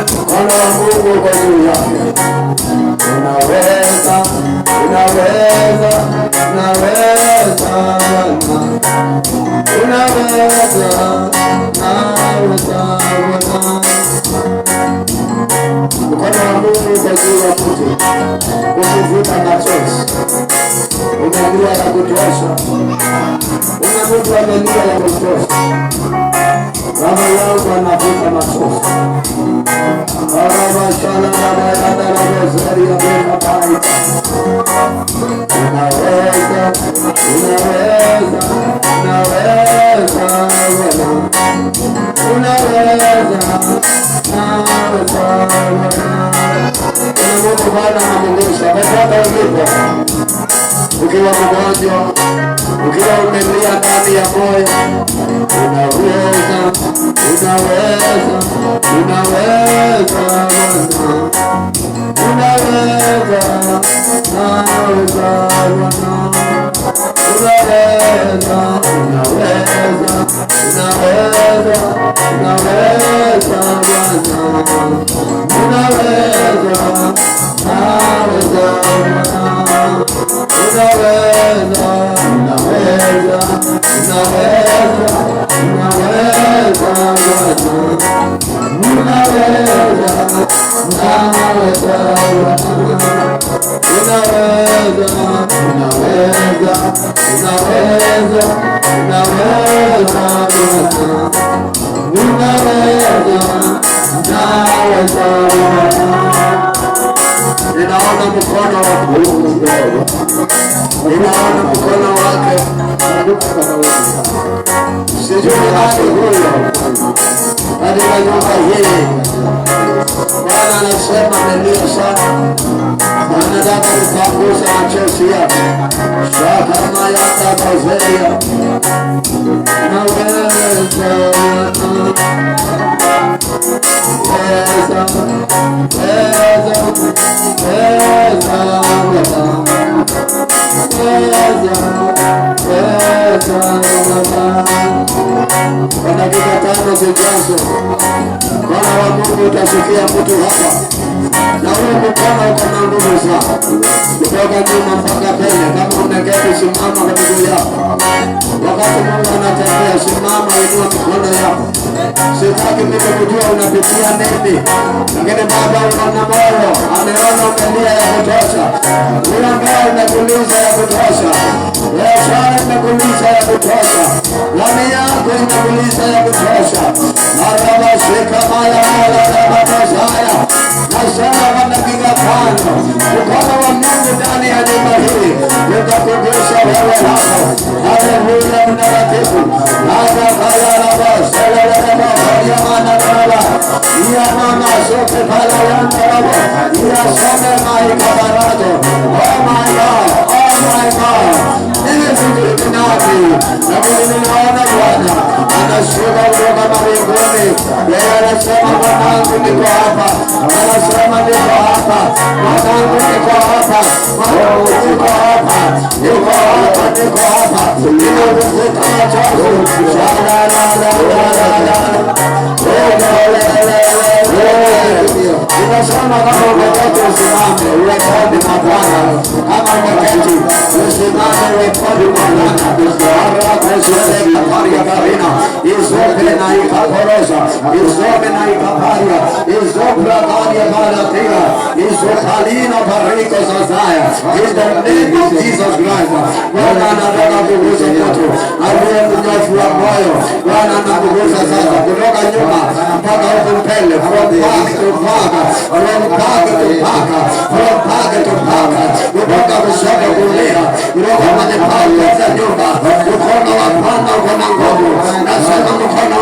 Mkono wa Mungu uko juu yake. Unaweza, unaweza, unaweza Bwana. Unaweza, unaweza Bwana. Mkono wa Mungu uko juu ya mtu. Ukivuta machozi. Umelia ya kutosha. Una mtu amelia ya kutosha. Baba yangu anavuta machozi. Baba shala baba yada la bezari ya beka baita. Unaweza, unaweza, unaweza Bwana. Unaweza, unaweza Bwana. Mungu Bwana anamulisha. Popote ulipo, ukiwa mgonjwa, ukiwa umelia ndani ya moyo, unaweza, unaweza, unaweza Bwana. Unaweza, unaweza Bwana. Unaweza, unaweza, unaweza, unaweza Bwana. Unaweza, unaweza Bwana. Unaweza, unaweza, unaweza, unaweza Bwana. Unaweza, unaweza Bwana. Unaweza, unaweza, unaweza, unaweza Bwana. Unaweza, unaweza Bwana. Ninaona mkono wa Mungu. Ninaona mkono wake. Sijui nani huyo katika nyumba hii. Bwana anasema amelia sana. Anataka kupangusa machozi yake. Shakama yaka bazeria. Unaweza, kwa dakika 5 zijazo, Bwana wa Mungu utashukia mtu hapa, na huyo mkono uko na nguvu sana, kutoka nyuma mpaka mbele. Kama umeketi, simama kwa miguu yako. Wakati Mungu anatembea, simama, inua mikono yako. Sitaki mimi kujua unapitia nini, lakini Baba unaona moyo, ameona umelia ya kutosha. Ule moyo umekuliza ya kutosha. Biashara imekuliza ya kutosha. Lami yako imekuliza ya kutosha. Maraba shika maya mala raba tazaya. Nasema kwa dakika 5, mkono wa Mungu ndani ya nyumba hii utakugusha wewe hapo. Haleluya mtakatifu. Hata kaya raba sala raba ya mana raba. Ya mama sote pala yanda raba. Ya sana mai kabarato. Oh my God. Oh my God. Ninaona Bwana anashuka kutoka mbinguni. Yeye anasema mwanangu niko hapa. Anasema niko hapa. Mwanangu niko hapa. Mwanangu niko hapa. Niko hapa, niko hapa. Ninakuvuta machozi. Ninasema kama umeketi usimame, urekodi na Bwana. Kama umeketi usimame, urekodi na Bwana. Arakuzeleka paria karina. Izope na ikaporosa. Izope na ikaparia. Izopra karia karatia. Izokalina pariko sasaya. In the name of Jesus Christ. Bwana anataka kugusa mtu aliye mnyofu wa moyo. Bwana anakugusa sasa kutoka nyuma mpaka huko mbele. From back to back. From back to back. From back to back. Kutoka kushoto kulia. Kutoka kwenye pande za nyumba. Mkono wa Bwana uko na nguvu. Nasema mkono